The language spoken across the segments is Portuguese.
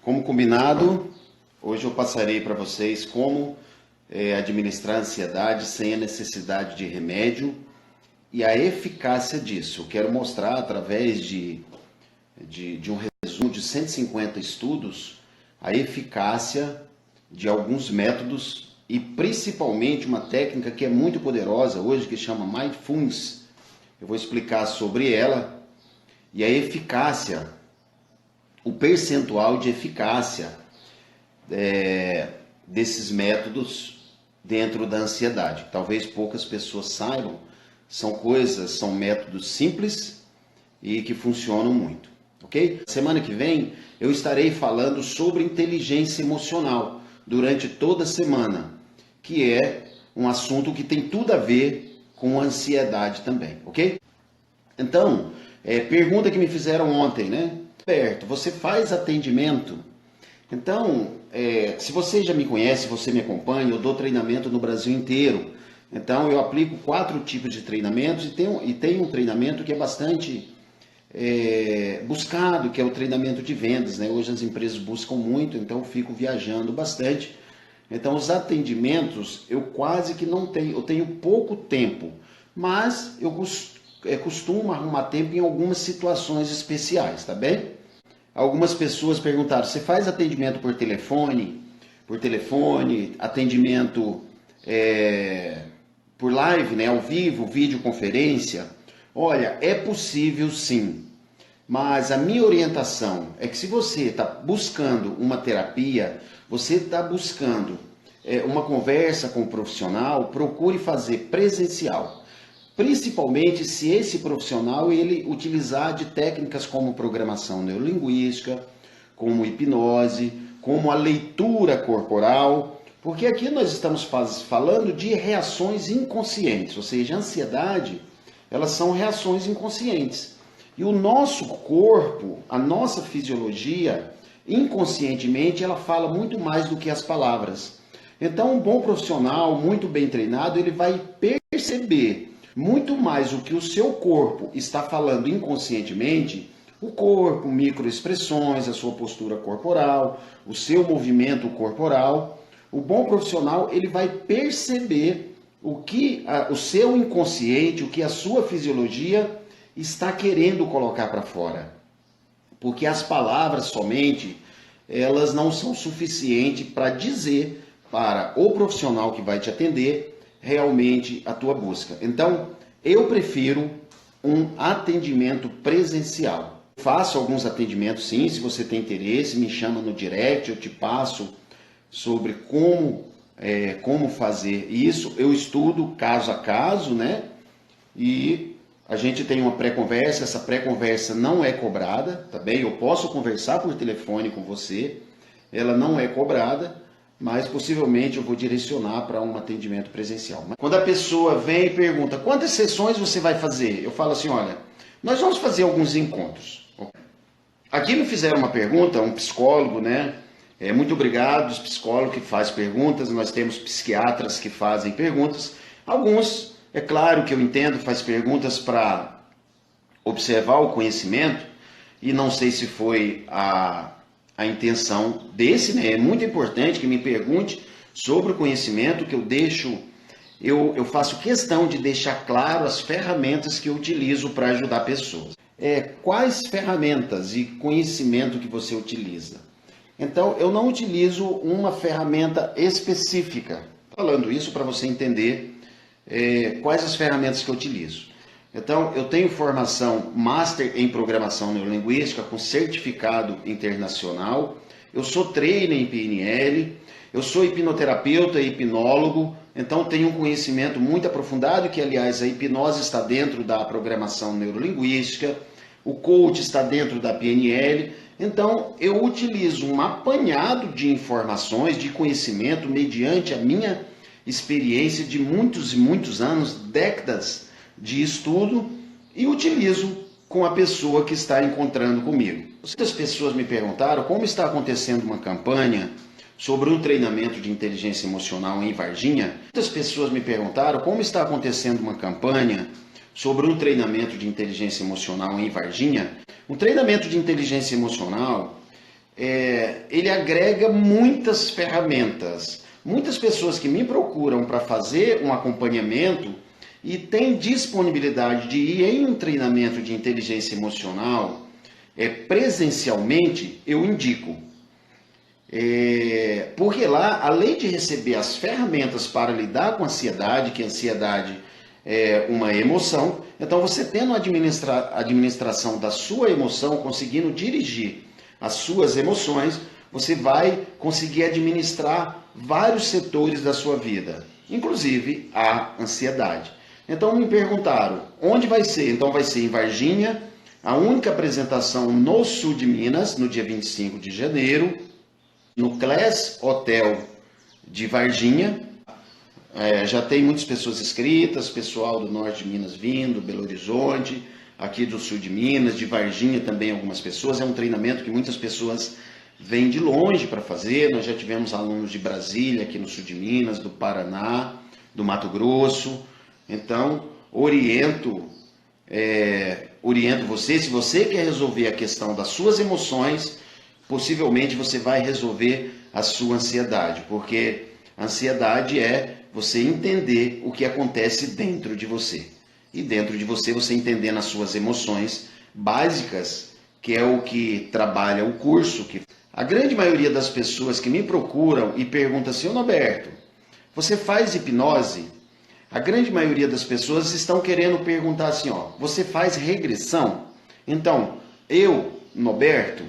Como combinado, hoje eu passarei para vocês como administrar a ansiedade sem a necessidade de remédio e a eficácia disso. Eu quero mostrar através de um resumo de 150 estudos a eficácia de alguns métodos e principalmente uma técnica que é muito poderosa hoje que chama Mindfulness. Eu vou explicar sobre ela e a eficácia, o percentual de eficácia desses métodos dentro da ansiedade. Talvez poucas pessoas saibam, são métodos simples e que funcionam muito, ok? Semana que vem eu estarei falando sobre inteligência emocional durante toda a semana, que é um assunto que tem tudo a ver com ansiedade também, ok? Então, pergunta que me fizeram ontem, né? Roberto, você faz atendimento? Então, se você já me conhece, você me acompanha, eu dou treinamento no Brasil inteiro. Então, eu aplico 4 tipos de treinamentos e tem um treinamento que é bastante buscado, que é o treinamento de vendas, né? Hoje as empresas buscam muito, então eu fico viajando bastante. Então, os atendimentos, eu quase que não tenho, eu tenho pouco tempo, mas eu costumo arrumar tempo em algumas situações especiais, tá bem? Algumas pessoas perguntaram, você faz atendimento por telefone? Por telefone, atendimento por live, né, ao vivo, videoconferência? Olha, é possível sim, mas a minha orientação é que se você está buscando uma terapia, você está buscando uma conversa com o profissional, procure fazer presencial. Principalmente se esse profissional ele utilizar de técnicas como programação neurolinguística, como hipnose, como a leitura corporal, porque aqui nós estamos falando de reações inconscientes, ou seja, a ansiedade, elas são reações inconscientes. E o nosso corpo, a nossa fisiologia, inconscientemente, ela fala muito mais do que as palavras. Então, um bom profissional, muito bem treinado, ele vai perceber muito mais o que o seu corpo está falando inconscientemente, o corpo, microexpressões, a sua postura corporal, o seu movimento corporal. O bom profissional, ele vai perceber o que o seu inconsciente, o que a sua fisiologia está querendo colocar para fora. Porque as palavras somente, elas não são suficientes para dizer para o profissional que vai te atender realmente a tua busca. Então, eu prefiro um atendimento presencial. Faço alguns atendimentos sim, se você tem interesse, me chama no direct, eu te passo sobre como fazer isso. Eu estudo caso a caso, né? E a gente tem uma pré-conversa, essa pré-conversa não é cobrada, tá bem? Eu posso conversar por telefone com você, ela não é cobrada, mas possivelmente eu vou direcionar para um atendimento presencial. Quando a pessoa vem e pergunta, quantas sessões você vai fazer? Eu falo assim, olha, nós vamos fazer alguns encontros. Aqui me fizeram uma pergunta, um psicólogo, né? Muito obrigado, os psicólogos que fazem perguntas, nós temos psiquiatras que fazem perguntas. Alguns, é claro que eu entendo, faz perguntas para observar o conhecimento, e não sei se foi a intenção desse, né? É muito importante que me pergunte sobre o conhecimento que eu faço questão de deixar claro as ferramentas que eu utilizo para ajudar pessoas. Quais ferramentas e conhecimento que você utiliza? Então, eu não utilizo uma ferramenta específica. Falando isso para você entender quais as ferramentas que eu utilizo. Então, eu tenho formação Master em Programação Neurolinguística com certificado internacional. Eu sou trainer em PNL. Eu sou hipnoterapeuta e hipnólogo. Então, tenho um conhecimento muito aprofundado, que, aliás, a hipnose está dentro da programação neurolinguística. O coach está dentro da PNL. Então, eu utilizo um apanhado de informações, de conhecimento, mediante a minha experiência de muitos e muitos anos, décadas de estudo, e utilizo com a pessoa que está encontrando comigo. Muitas pessoas me perguntaram como está acontecendo uma campanha sobre um treinamento de inteligência emocional em Varginha. Muitas pessoas me perguntaram como está acontecendo uma campanha sobre um treinamento de inteligência emocional em Varginha. Um treinamento de inteligência emocional ele agrega muitas ferramentas. Muitas pessoas que me procuram para fazer um acompanhamento e têm disponibilidade de ir em um treinamento de inteligência emocional presencialmente, eu indico. Porque lá, além de receber as ferramentas para lidar com a ansiedade, que a ansiedade é uma emoção, então você tendo a administração da sua emoção, conseguindo dirigir as suas emoções, você vai conseguir administrar vários setores da sua vida, inclusive a ansiedade. Então me perguntaram, onde vai ser? Então vai ser em Varginha, a única apresentação no sul de Minas, no dia 25 de janeiro, no Class Hotel de Varginha. Já tem muitas pessoas inscritas, pessoal do norte de Minas vindo, Belo Horizonte, aqui do sul de Minas, de Varginha também algumas pessoas. É um treinamento que muitas pessoas vêm de longe para fazer. Nós já tivemos alunos de Brasília, aqui no sul de Minas, do Paraná, do Mato Grosso. Então, oriento você, se você quer resolver a questão das suas emoções, possivelmente você vai resolver a sua ansiedade, porque a ansiedade é você entender o que acontece dentro de você. E dentro de você, você entendendo as suas emoções básicas, que é o que trabalha o curso. A grande maioria das pessoas que me procuram e perguntam assim, ô Norberto, você faz hipnose? A grande maioria das pessoas estão querendo perguntar assim, ó, você faz regressão? Então, eu, Norberto,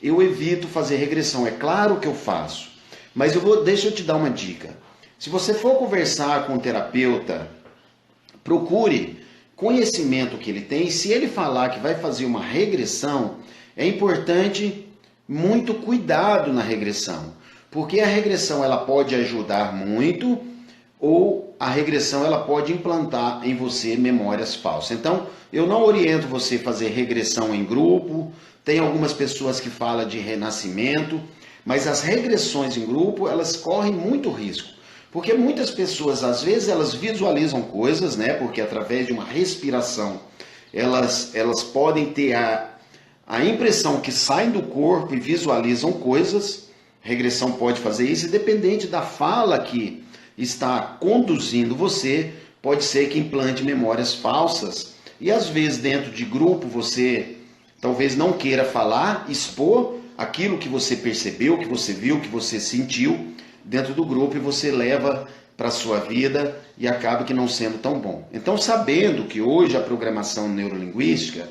eu evito fazer regressão. É claro que eu faço, mas deixa eu te dar uma dica. Se você for conversar com um terapeuta, procure conhecimento que ele tem. Se ele falar que vai fazer uma regressão, é importante muito cuidado na regressão, porque a regressão ela pode ajudar muito, ou a regressão ela pode implantar em você memórias falsas. Então, eu não oriento você a fazer regressão em grupo. Tem algumas pessoas que falam de renascimento, mas as regressões em grupo, elas correm muito risco. Porque muitas pessoas, às vezes, elas visualizam coisas, né? Porque através de uma respiração, elas podem ter a impressão que saem do corpo e visualizam coisas. Regressão pode fazer isso, e dependente da fala que está conduzindo você, pode ser que implante memórias falsas. E às vezes dentro de grupo você talvez não queira falar, expor aquilo que você percebeu, que você viu, que você sentiu dentro do grupo, e você leva para a sua vida e acaba que não sendo tão bom. Então, sabendo que hoje a programação neurolinguística,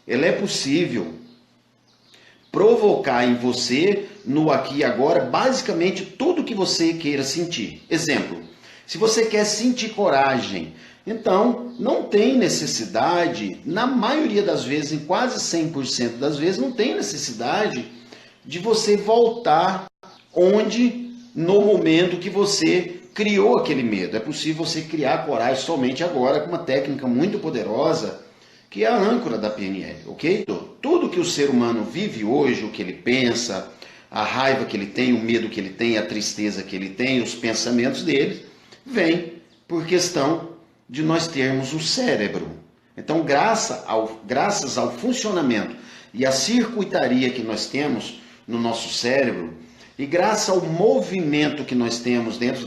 ela é possível provocar em você, no aqui e agora, basicamente tudo que você queira sentir. Exemplo, se você quer sentir coragem, então não tem necessidade, na maioria das vezes, em quase 100% das vezes, não tem necessidade de você voltar no momento que você criou aquele medo. É possível você criar coragem somente agora com uma técnica muito poderosa, que é a âncora da PNL, ok? Tudo que o ser humano vive hoje, o que ele pensa, a raiva que ele tem, o medo que ele tem, a tristeza que ele tem, os pensamentos dele, vem por questão de nós termos um cérebro. Então, graças ao funcionamento e à circuitaria que nós temos no nosso cérebro, e graças ao movimento que nós temos dentro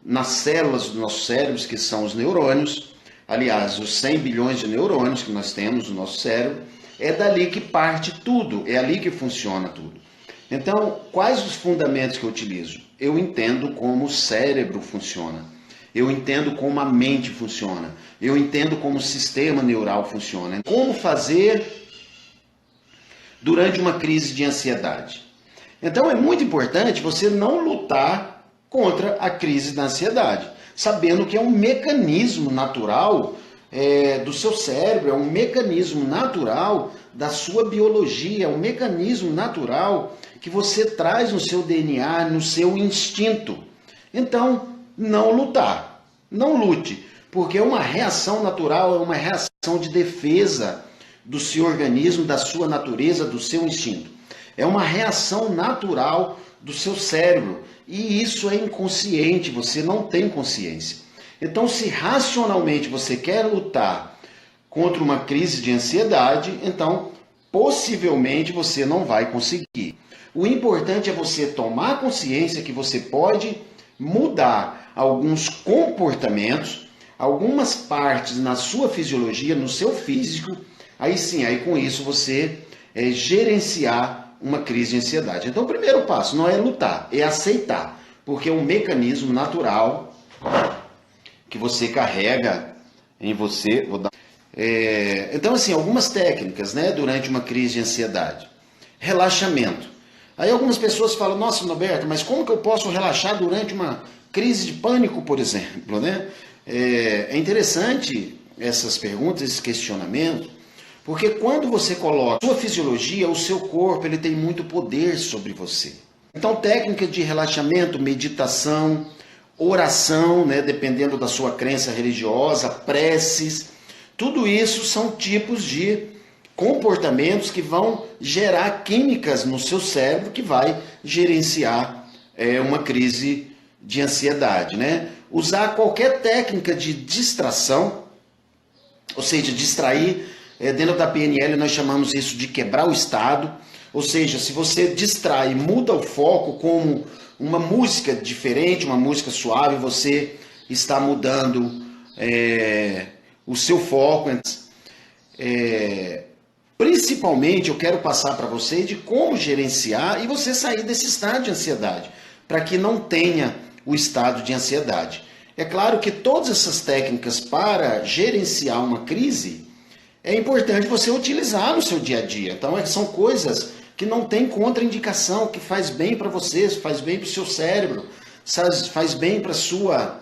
nas células dos nossos cérebros, que são os neurônios, aliás, os 100 bilhões de neurônios que nós temos no nosso cérebro, é dali que parte tudo, é ali que funciona tudo. Então, quais os fundamentos que eu utilizo? Eu entendo como o cérebro funciona, eu entendo como a mente funciona, eu entendo como o sistema neural funciona. Como fazer durante uma crise de ansiedade? Então é muito importante você não lutar contra a crise da ansiedade, sabendo que é um mecanismo natural do seu cérebro, é um mecanismo natural da sua biologia, é um mecanismo natural que você traz no seu DNA, no seu instinto. Então, não lutar, não lute, porque é uma reação natural, é uma reação de defesa do seu organismo, da sua natureza, do seu instinto. É uma reação natural do seu cérebro, e isso é inconsciente, você não tem consciência. Então, se racionalmente você quer lutar contra uma crise de ansiedade, então possivelmente você não vai conseguir. O importante é você tomar consciência que você pode mudar alguns comportamentos, algumas partes na sua fisiologia, no seu físico, aí sim, aí com isso você gerenciar uma crise de ansiedade. Então o primeiro passo não é lutar, é aceitar, porque é um mecanismo natural que você carrega em você. Então assim, algumas técnicas, né, durante uma crise de ansiedade. Relaxamento. Aí algumas pessoas falam, nossa, Norberto, mas como que eu posso relaxar durante uma crise de pânico, por exemplo, né? É interessante essas perguntas, esses questionamentos, porque quando você coloca a sua fisiologia, o seu corpo, ele tem muito poder sobre você. Então, técnicas de relaxamento, meditação, oração, né, dependendo da sua crença religiosa, preces, tudo isso são tipos de comportamentos que vão gerar químicas no seu cérebro que vai gerenciar uma crise de ansiedade, né? Usar qualquer técnica de distração, ou seja, distrair, dentro da PNL nós chamamos isso de quebrar o estado, ou seja, se você distrai, muda o foco como uma música diferente, uma música suave, você está mudando o seu foco. Principalmente eu quero passar para você de como gerenciar e você sair desse estado de ansiedade, para que não tenha o estado de ansiedade. É claro que todas essas técnicas para gerenciar uma crise é importante você utilizar no seu dia a dia. Então são coisas que não tem contraindicação, que faz bem para você, faz bem para o seu cérebro, faz bem para a sua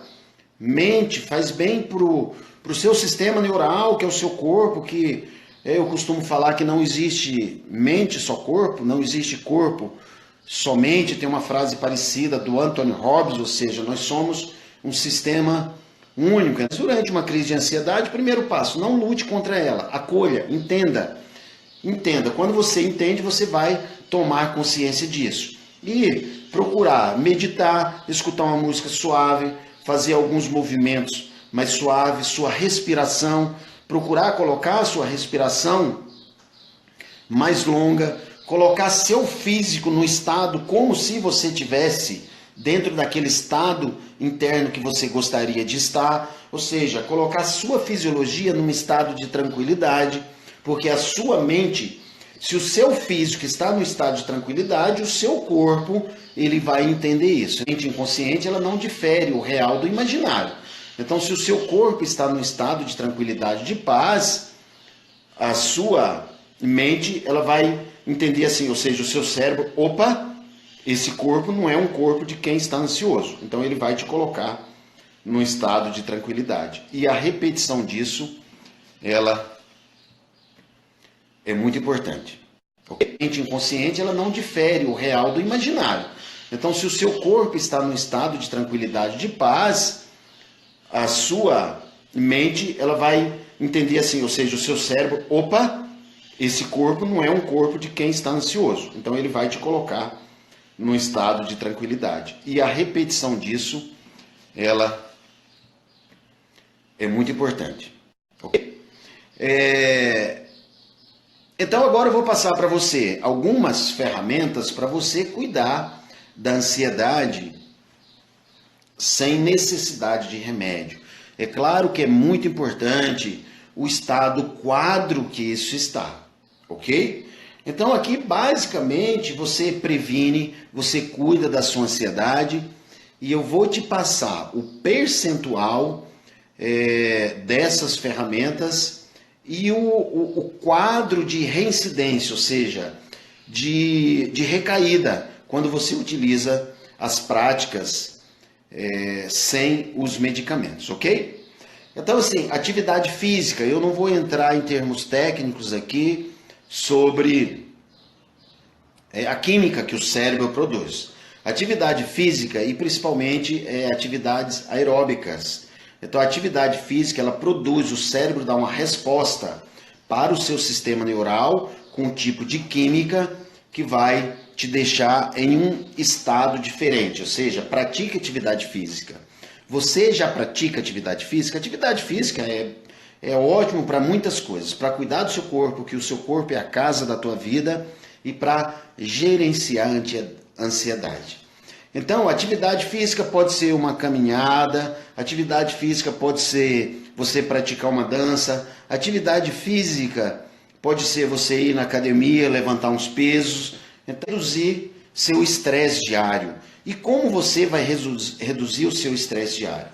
mente, faz bem para o seu sistema neural, que é o seu corpo, que eu costumo falar que não existe mente só corpo, não existe corpo somente, tem uma frase parecida do Anthony Robbins, ou seja, nós somos um sistema único. Durante uma crise de ansiedade, primeiro passo, não lute contra ela, acolha, entenda. Entenda, quando você entende, você vai tomar consciência disso. E procurar meditar, escutar uma música suave, fazer alguns movimentos mais suaves, sua respiração, procurar colocar a sua respiração mais longa, colocar seu físico no estado como se você tivesse dentro daquele estado interno que você gostaria de estar, ou seja, colocar sua fisiologia num estado de tranquilidade, porque a sua mente, se o seu físico está no estado de tranquilidade, o seu corpo, ele vai entender isso. A mente inconsciente, ela não difere o real do imaginário. Então, se o seu corpo está no estado de tranquilidade, de paz, a sua mente, ela vai entender assim, ou seja, o seu cérebro, opa, esse corpo não é um corpo de quem está ansioso. Então, ele vai te colocar num estado de tranquilidade. E a repetição disso, ela é muito importante. A mente inconsciente, ela não difere o real do imaginário. Então, se o seu corpo está no estado de tranquilidade, de paz, a sua mente, ela vai entender assim, ou seja, o seu cérebro, opa, esse corpo não é um corpo de quem está ansioso. Então, ele vai te colocar num estado de tranquilidade. E a repetição disso, ela é muito importante. Ok? Então agora eu vou passar para você algumas ferramentas para você cuidar da ansiedade sem necessidade de remédio. É claro que é muito importante o estado quadro que isso está, ok? Então aqui basicamente você previne, você cuida da sua ansiedade e eu vou te passar o percentual dessas ferramentas e o quadro de reincidência, ou seja, de recaída, quando você utiliza as práticas sem os medicamentos, ok? Então, assim, atividade física, eu não vou entrar em termos técnicos aqui sobre a química que o cérebro produz. Atividade física e principalmente atividades aeróbicas. Então, a atividade física, ela produz, o cérebro dá uma resposta para o seu sistema neural com um tipo de química que vai te deixar em um estado diferente, ou seja, pratique atividade física. Você já pratica atividade física? Atividade física é ótimo para muitas coisas, para cuidar do seu corpo, que o seu corpo é a casa da tua vida, e para gerenciar a ansiedade. Então, atividade física pode ser uma caminhada, atividade física pode ser você praticar uma dança, atividade física pode ser você ir na academia, levantar uns pesos, então, reduzir seu estresse diário. E como você vai reduzir o seu estresse diário?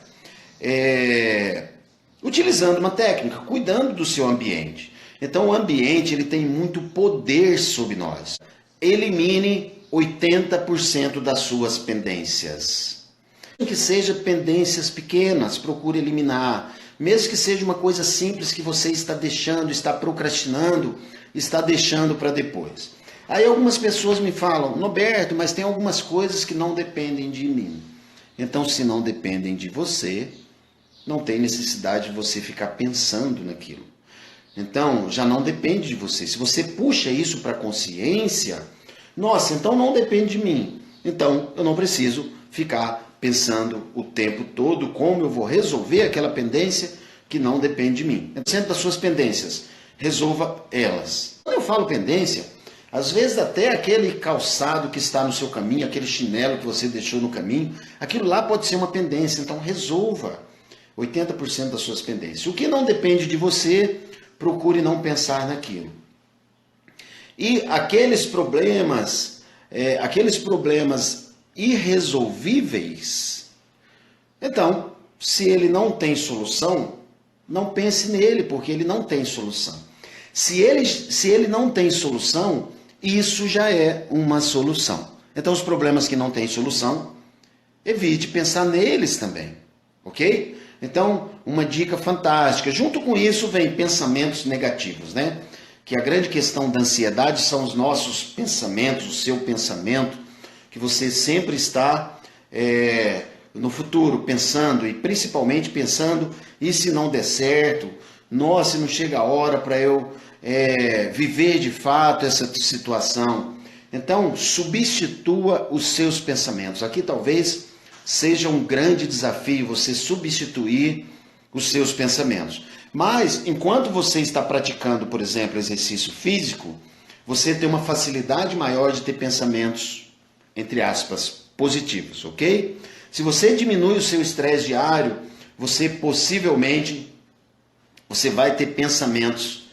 Utilizando uma técnica, cuidando do seu ambiente. Então, o ambiente ele tem muito poder sobre nós. Elimine 80% das suas pendências. Mesmo que sejam pendências pequenas, procure eliminar. Mesmo que seja uma coisa simples que você está deixando, está procrastinando, está deixando para depois. Aí algumas pessoas me falam, Norberto, mas tem algumas coisas que não dependem de mim. Então, se não dependem de você, não tem necessidade de você ficar pensando naquilo. Então, já não depende de você. Se você puxa isso para a consciência, nossa, então não depende de mim. Então, eu não preciso ficar pensando o tempo todo como eu vou resolver aquela pendência que não depende de mim. Centro das suas pendências, resolva elas. Quando eu falo pendência, às vezes até aquele calçado que está no seu caminho, aquele chinelo que você deixou no caminho, aquilo lá pode ser uma pendência. Então, resolva 80% das suas pendências. O que não depende de você, procure não pensar naquilo. E aqueles problemas irresolvíveis, então, se ele não tem solução, não pense nele, porque ele não tem solução. Se ele não tem solução, isso já é uma solução. Então, os problemas que não têm solução, evite pensar neles também, ok? Então, uma dica fantástica. Junto com isso, vem pensamentos negativos, né? Que a grande questão da ansiedade são os nossos pensamentos, o seu pensamento, que você sempre está no futuro pensando, e principalmente pensando, e se não der certo? Nossa, não chega a hora para eu viver de fato essa situação. Então, substitua os seus pensamentos. Aqui talvez seja um grande desafio você substituir os seus pensamentos. Mas, enquanto você está praticando, por exemplo, exercício físico, você tem uma facilidade maior de ter pensamentos, entre aspas, positivos, ok? Se você diminui o seu estresse diário, você possivelmente vai ter pensamentos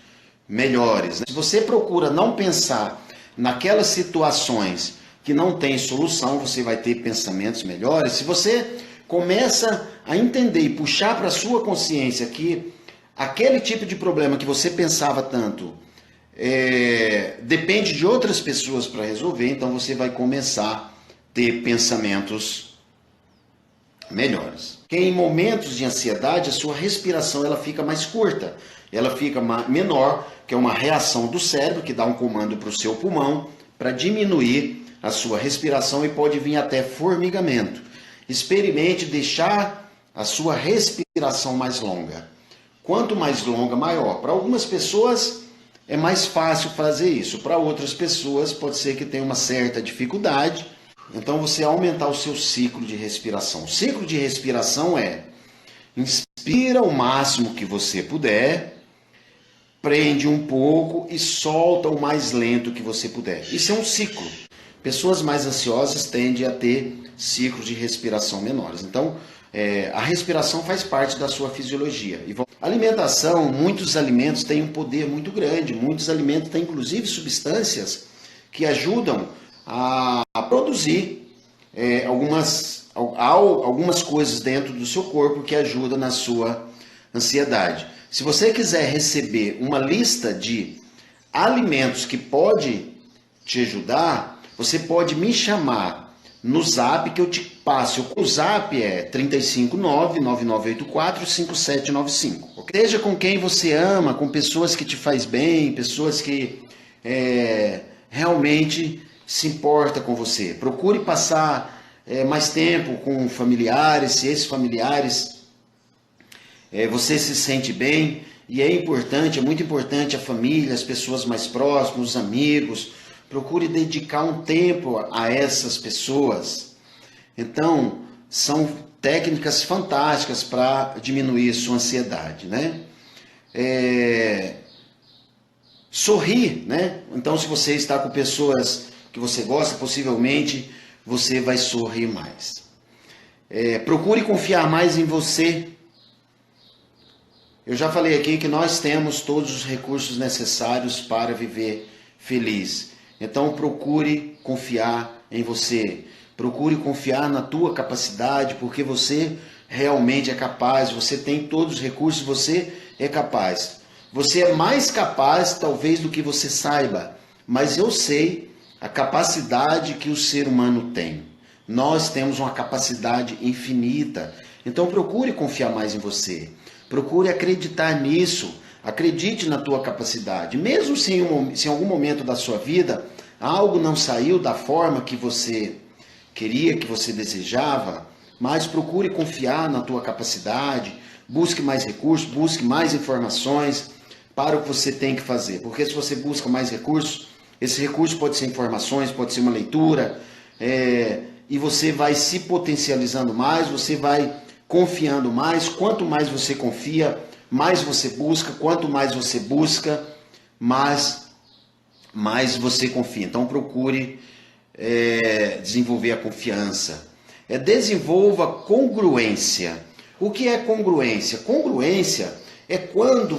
melhores, né? Se você procura não pensar naquelas situações que não tem solução, você vai ter pensamentos melhores. Se você começa a entender e puxar para a sua consciência que aquele tipo de problema que você pensava tanto depende de outras pessoas para resolver, então você vai começar a ter pensamentos melhores. Porque em momentos de ansiedade, a sua respiração ela fica mais curta, ela fica menor, que é uma reação do cérebro que dá um comando para o seu pulmão para diminuir a sua respiração e pode vir até formigamento. Experimente deixar a sua respiração mais longa. Quanto mais longa, maior. Para algumas pessoas é mais fácil fazer isso. Para outras pessoas pode ser que tenha uma certa dificuldade. Então você aumentar o seu ciclo de respiração. O ciclo de respiração é: inspira o máximo que você puder, prende um pouco e solta o mais lento que você puder. Isso é um ciclo. Pessoas mais ansiosas tendem a ter ciclos de respiração menores. Então, a respiração faz parte da sua fisiologia. Alimentação, muitos alimentos têm um poder muito grande. Muitos alimentos têm, inclusive, substâncias que ajudam a produzir algumas coisas dentro do seu corpo que ajudam na sua ansiedade. Se você quiser receber uma lista de alimentos que pode te ajudar, você pode me chamar no zap que eu te passo. O zap é 359-9984-5795. Okay? Seja com quem você ama, com pessoas que te faz bem, pessoas que realmente se importam com você. Procure passar mais tempo com familiares, se esses familiares você se sente bem. E é muito importante a família, as pessoas mais próximas, os amigos. Procure dedicar um tempo a essas pessoas. Então, são técnicas fantásticas para diminuir sua ansiedade, né? sorrir, né? Então, se você está com pessoas que você gosta, possivelmente você vai sorrir mais. Procure confiar mais em você. Eu já falei aqui que nós temos todos os recursos necessários para viver feliz. Então procure confiar em você. Procure confiar na tua capacidade, porque você realmente é capaz, você tem todos os recursos, você é capaz. Você é mais capaz talvez do que você saiba, mas eu sei a capacidade que o ser humano tem. Nós temos uma capacidade infinita. Então procure confiar mais em você. Procure acreditar nisso. Acredite na tua capacidade. Mesmo se em algum momento da sua vida algo não saiu da forma que você queria, que você desejava, mas procure confiar na tua capacidade. Busque mais recursos, busque mais informações para o que você tem que fazer. Porque se você busca mais recursos, esse recurso pode ser informações, pode ser uma leitura, e você vai se potencializando mais, você vai confiando mais. Quanto mais você confia, mais você busca. Quanto mais você busca, mais você confia. Então procure desenvolver a confiança. Desenvolva congruência. O que é congruência? Congruência é quando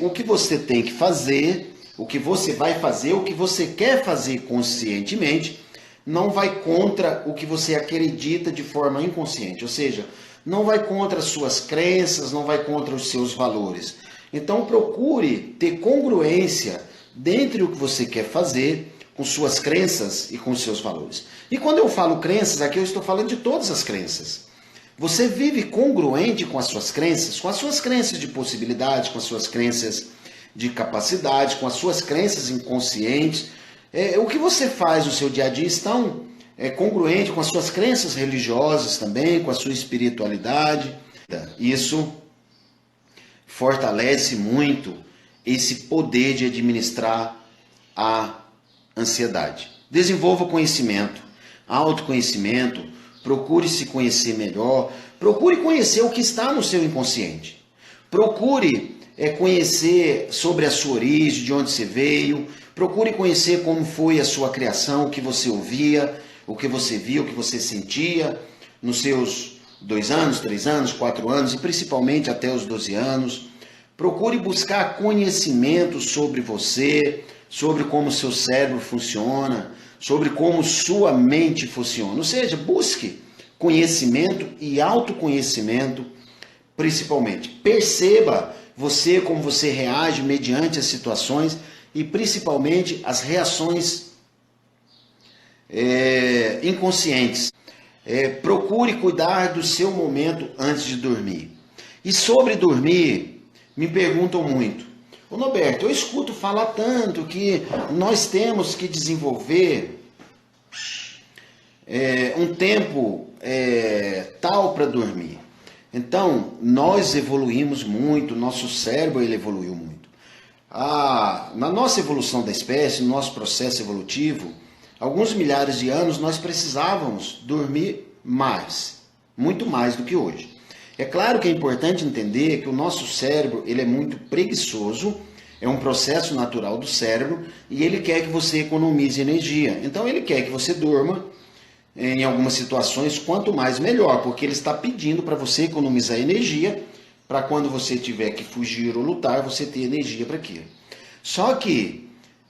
o que você tem que fazer, o que você vai fazer, o que você quer fazer conscientemente, não vai contra o que você acredita de forma inconsciente. Ou seja, não vai contra as suas crenças, não vai contra os seus valores. Então procure ter congruência dentre o que você quer fazer com suas crenças e com seus valores. E quando eu falo crenças, aqui eu estou falando de todas as crenças. Você vive congruente com as suas crenças de possibilidade, com as suas crenças de capacidade, com as suas crenças inconscientes. O que você faz no seu dia a dia estão congruente com as suas crenças religiosas também, com a sua espiritualidade. Isso fortalece muito esse poder de administrar a ansiedade. Desenvolva conhecimento, autoconhecimento, procure se conhecer melhor, procure conhecer o que está no seu inconsciente. Procure conhecer sobre a sua origem, de onde você veio, procure conhecer como foi a sua criação, o que você ouvia, o que você via, o que você sentia nos seus 2 anos, 3 anos, 4 anos e principalmente até os 12 anos. Procure buscar conhecimento sobre você, sobre como o seu cérebro funciona, sobre como sua mente funciona. Ou seja, busque conhecimento e autoconhecimento, principalmente. Perceba você, como você reage mediante as situações e principalmente as reações inconscientes. Procure cuidar do seu momento antes de dormir. E sobre dormir, me perguntam muito. Ô Norberto, eu escuto falar tanto que nós temos que desenvolver um tempo tal para dormir. Então, nós evoluímos muito, nosso cérebro ele evoluiu muito. Na nossa evolução da espécie, no nosso processo evolutivo, alguns milhares de anos nós precisávamos dormir mais, muito mais do que hoje. É claro que é importante entender que o nosso cérebro ele é muito preguiçoso, é um processo natural do cérebro e ele quer que você economize energia. Então ele quer que você durma em algumas situações, quanto mais melhor, porque ele está pedindo para você economizar energia para quando você tiver que fugir ou lutar, você ter energia para aquilo. Só que,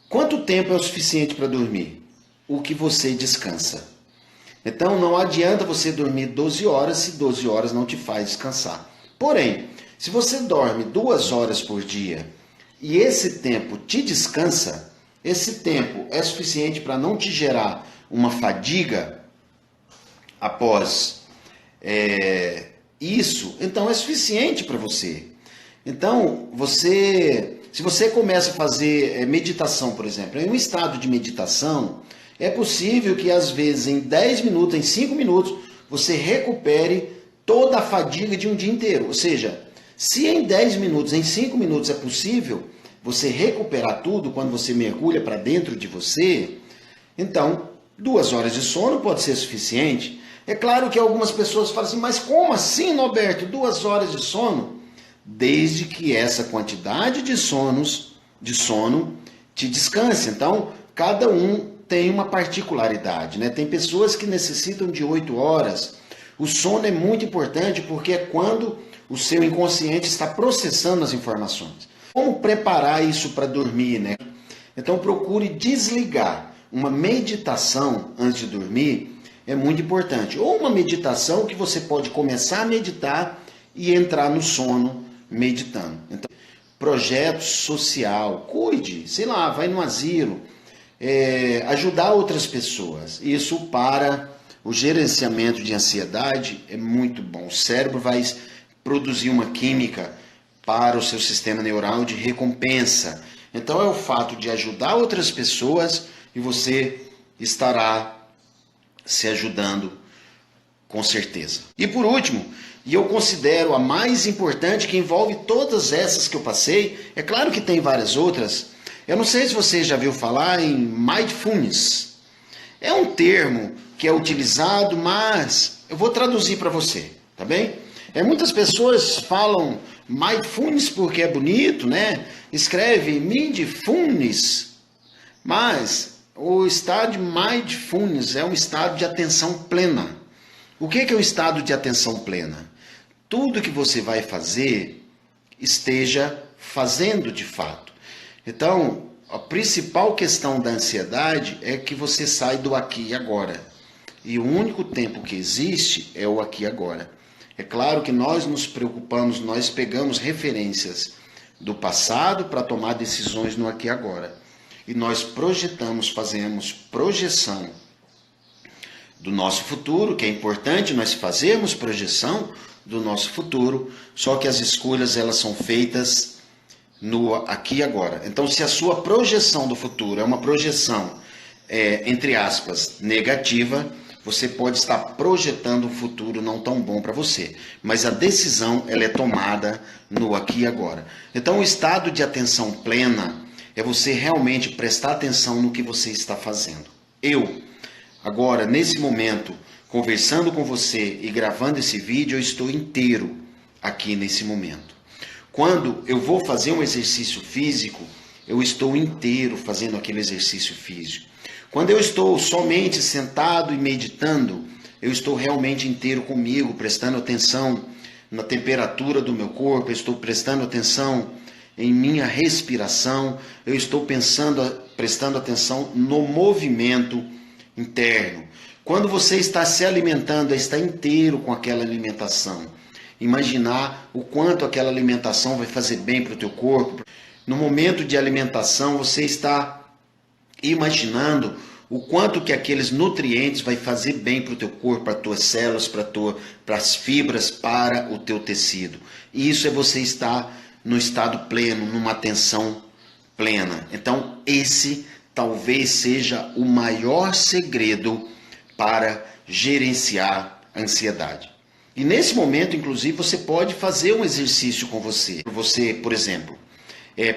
quanto tempo é o suficiente para dormir? O que você descansa. Então não adianta você dormir 12 horas se 12 horas não te faz descansar. Porém, se você dorme 2 horas por dia e esse tempo te descansa, esse tempo é suficiente para não te gerar uma fadiga após isso, então é suficiente para você. Então, se você começa a fazer meditação, por exemplo, em um estado de meditação, é possível que às vezes em 10 minutos, em 5 minutos, você recupere toda a fadiga de um dia inteiro. Ou seja, se em 10 minutos, em 5 minutos é possível você recuperar tudo quando você mergulha para dentro de você, então 2 horas de sono pode ser suficiente. É claro que algumas pessoas falam assim, mas como assim, Norberto, 2 horas de sono? desde que essa quantidade de sono te descanse. Então, cada um tem uma particularidade, né? Tem pessoas que necessitam de 8 horas. O sono é muito importante porque é quando o seu inconsciente está processando as informações. Como preparar isso para dormir, né? Então procure desligar. Uma meditação antes de dormir é muito importante. Ou uma meditação que você pode começar a meditar e entrar no sono meditando. Então, projeto social, cuide, sei lá, vai no asilo, ajudar outras pessoas. Isso para o gerenciamento de ansiedade é muito bom. O cérebro vai produzir uma química para o seu sistema neural de recompensa. Então é o fato de ajudar outras pessoas e você estará se ajudando com certeza. E por último, e eu considero a mais importante, que envolve todas essas que eu passei, é claro que tem várias outras. Eu não sei se você já viu falar em mindfulness. É um termo que é utilizado, mas eu vou traduzir para você, tá bem? Muitas pessoas falam mindfulness porque é bonito, né? Escreve mindfulness, mas o estado de mindfulness é um estado de atenção plena. O que é o estado de atenção plena? Tudo que você vai fazer, esteja fazendo de fato. Então, a principal questão da ansiedade é que você sai do aqui e agora. E o único tempo que existe é o aqui e agora. É claro que nós nos preocupamos, nós pegamos referências do passado para tomar decisões no aqui e agora. E nós projetamos, fazemos projeção do nosso futuro, que é importante nós fazermos projeção do nosso futuro, só que as escolhas elas são feitas no aqui e agora. Então, se a sua projeção do futuro é uma projeção, entre aspas, negativa, você pode estar projetando um futuro não tão bom para você. Mas a decisão ela é tomada no aqui e agora. Então, o estado de atenção plena é você realmente prestar atenção no que você está fazendo. Agora, nesse momento, conversando com você e gravando esse vídeo, eu estou inteiro aqui nesse momento. Quando eu vou fazer um exercício físico, eu estou inteiro fazendo aquele exercício físico. Quando eu estou somente sentado e meditando, eu estou realmente inteiro comigo, prestando atenção na temperatura do meu corpo, eu estou prestando atenção em minha respiração, eu estou prestando atenção no movimento interno. Quando você está se alimentando, está inteiro com aquela alimentação. Imaginar o quanto aquela alimentação vai fazer bem para o teu corpo. No momento de alimentação, você está imaginando o quanto que aqueles nutrientes vai fazer bem para o teu corpo, para as tuas células, para as fibras, para o teu tecido. E isso é você estar no estado pleno, numa atenção plena. Então, esse talvez seja o maior segredo para gerenciar a ansiedade. E nesse momento, inclusive, você pode fazer um exercício com você. Você, por exemplo,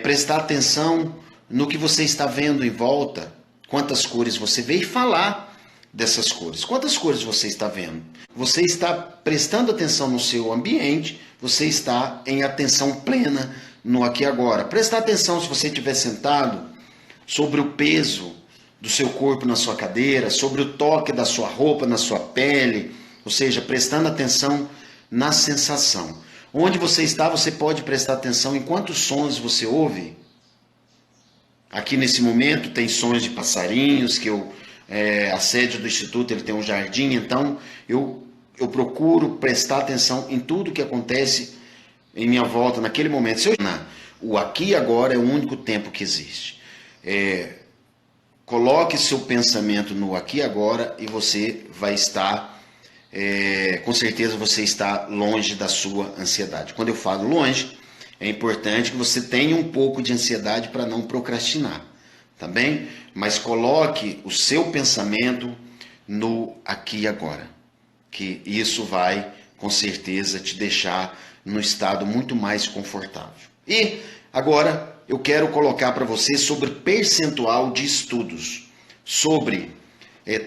prestar atenção no que você está vendo em volta, quantas cores você vê e falar dessas cores. Quantas cores você está vendo? Você está prestando atenção no seu ambiente, você está em atenção plena no aqui e agora. Prestar atenção se você estiver sentado sobre o peso do seu corpo na sua cadeira, sobre o toque da sua roupa na sua pele, ou seja, prestando atenção na sensação. Onde você está, você pode prestar atenção em quantos sons você ouve. Aqui nesse momento tem sons de passarinhos, que a sede do Instituto ele tem um jardim, então eu procuro prestar atenção em tudo que acontece em minha volta naquele momento. O aqui e agora é o único tempo que existe. Coloque seu pensamento no aqui e agora e você vai estar, com certeza você está longe da sua ansiedade. Quando eu falo longe, é importante que você tenha um pouco de ansiedade para não procrastinar, tá bem? Mas coloque o seu pensamento no aqui e agora, que isso vai, com certeza, te deixar num estado muito mais confortável. E agora eu quero colocar para você sobre percentual de estudos, sobre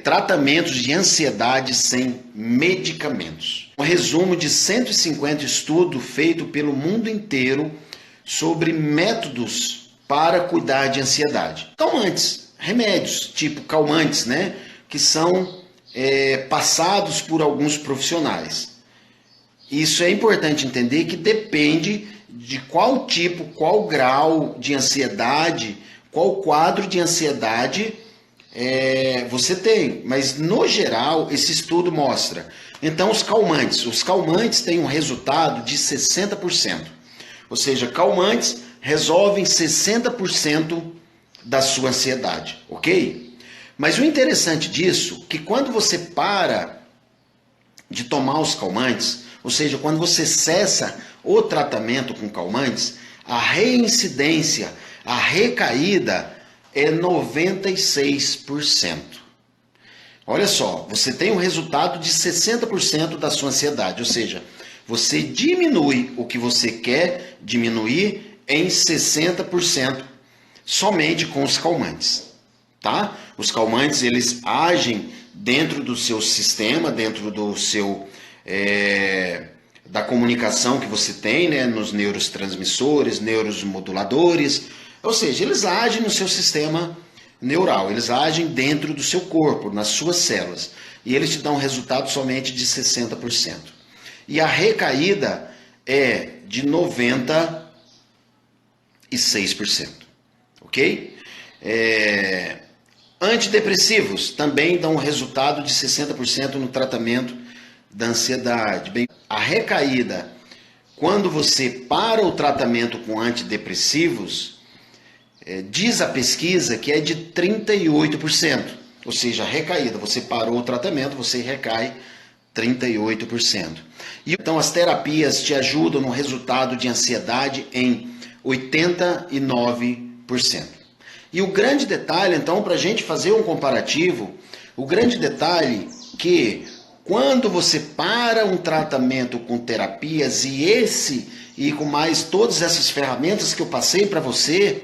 tratamentos de ansiedade sem medicamentos. Um resumo de 150 estudos feitos pelo mundo inteiro sobre métodos para cuidar de ansiedade. Calmantes, remédios tipo calmantes, né, que são passados por alguns profissionais. Isso é importante entender que depende de qual tipo, qual grau de ansiedade, qual quadro de ansiedade você tem. Mas, no geral, esse estudo mostra. Então, os calmantes têm um resultado de 60%. Ou seja, calmantes resolvem 60% da sua ansiedade, ok? Mas o interessante disso é que quando você para de tomar os calmantes, ou seja, quando você cessa o tratamento com calmantes, a reincidência, a recaída é 96%. Olha só, você tem um resultado de 60% da sua ansiedade, ou seja, você diminui o que você quer diminuir em 60% somente com os calmantes, tá? Os calmantes, eles agem dentro do seu sistema, dentro do seu da comunicação que você tem, né, nos neurotransmissores, neuromoduladores, ou seja, eles agem no seu sistema neural, eles agem dentro do seu corpo, nas suas células, e eles te dão um resultado somente de 60%. E a recaída é de 96%, ok? Antidepressivos também dão um resultado de 60% no tratamento da ansiedade. Bem, a recaída, quando você para o tratamento com antidepressivos, diz a pesquisa que é de 38%. Ou seja, a recaída, você parou o tratamento, você recai 38%. E então as terapias te ajudam no resultado de ansiedade em 89%. E o grande detalhe, então, para a gente fazer um comparativo, o grande detalhe que quando você para um tratamento com terapias e com mais todas essas ferramentas que eu passei para você,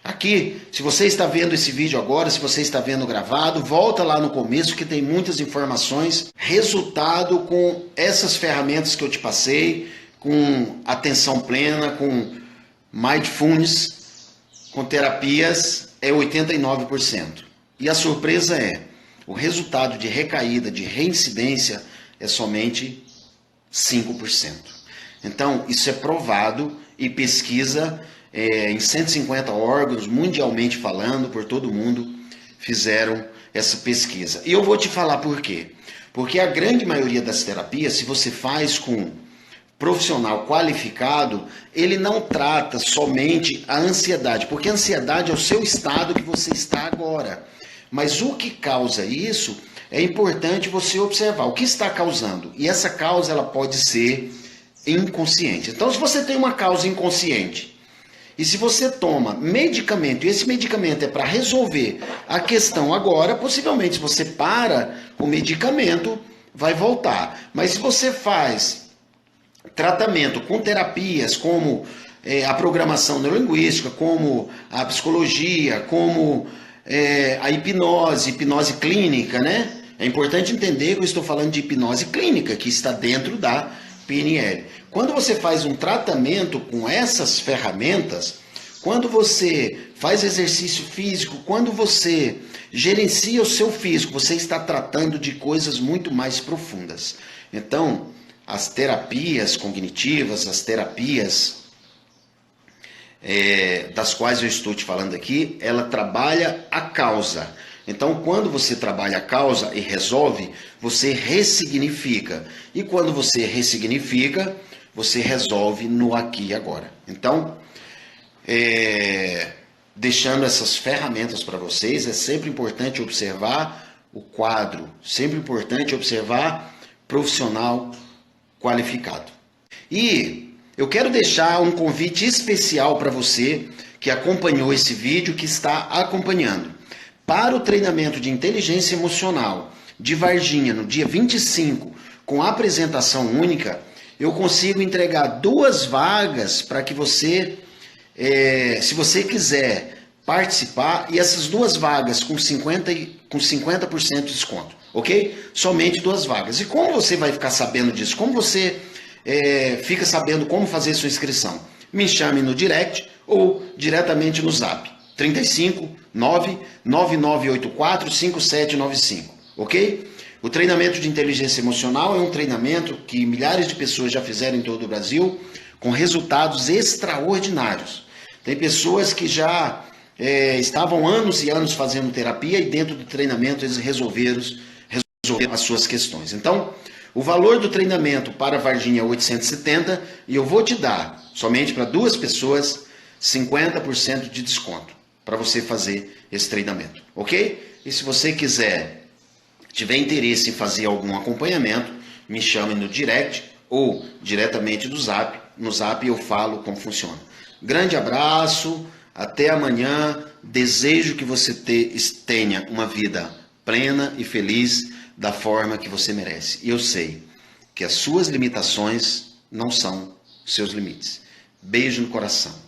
aqui, se você está vendo esse vídeo agora, se você está vendo gravado, volta lá no começo que tem muitas informações. Resultado com essas ferramentas que eu te passei, com atenção plena, com mindfulness, com terapias, é 89%. E a surpresa o resultado de recaída, de reincidência, é somente 5%. Então, isso é provado e pesquisa em 150 órgãos, mundialmente falando, por todo mundo, fizeram essa pesquisa. E eu vou te falar por quê. Porque a grande maioria das terapias, se você faz com profissional qualificado, ele não trata somente a ansiedade, porque a ansiedade é o seu estado que você está agora. Mas o que causa isso é importante você observar o que está causando. E essa causa ela pode ser inconsciente. Então, se você tem uma causa inconsciente e se você toma medicamento, e esse medicamento é para resolver a questão agora, possivelmente se você para o medicamento, vai voltar. Mas se você faz tratamento com terapias como a programação neurolinguística, como a psicologia, como a hipnose clínica, né? É importante entender que eu estou falando de hipnose clínica, que está dentro da PNL. Quando você faz um tratamento com essas ferramentas, quando você faz exercício físico, quando você gerencia o seu físico, você está tratando de coisas muito mais profundas. Então, as terapias cognitivas, as terapias das quais eu estou te falando aqui, ela trabalha a causa. Então, quando você trabalha a causa e resolve, você ressignifica. E quando você ressignifica, você resolve no aqui e agora. Então, deixando essas ferramentas para vocês, é sempre importante observar o quadro, sempre importante observar profissional qualificado. E eu quero deixar um convite especial para você que acompanhou esse vídeo, que está acompanhando. Para o treinamento de inteligência emocional de Varginha, no dia 25, com apresentação única, eu consigo entregar 2 vagas para que você, se você quiser participar, e essas 2 vagas com 50% de desconto, ok? Somente 2 vagas. E como você vai ficar sabendo disso? Como você fica sabendo como fazer sua inscrição? Me chame no direct ou diretamente no zap, 35 99984 5795, ok? O treinamento de inteligência emocional é um treinamento que milhares de pessoas já fizeram em todo o Brasil, com resultados extraordinários. Tem pessoas que já estavam anos e anos fazendo terapia e dentro do treinamento eles resolveram as suas questões. Então, o valor do treinamento para Varginha é 870 e eu vou te dar, somente para 2 pessoas, 50% de desconto para você fazer esse treinamento, ok? E se você tiver interesse em fazer algum acompanhamento, me chame no direct ou diretamente do zap. No zap eu falo como funciona. Grande abraço, até amanhã. Desejo que você tenha uma vida plena e feliz da forma que você merece. E eu sei que as suas limitações não são seus limites. Beijo no coração.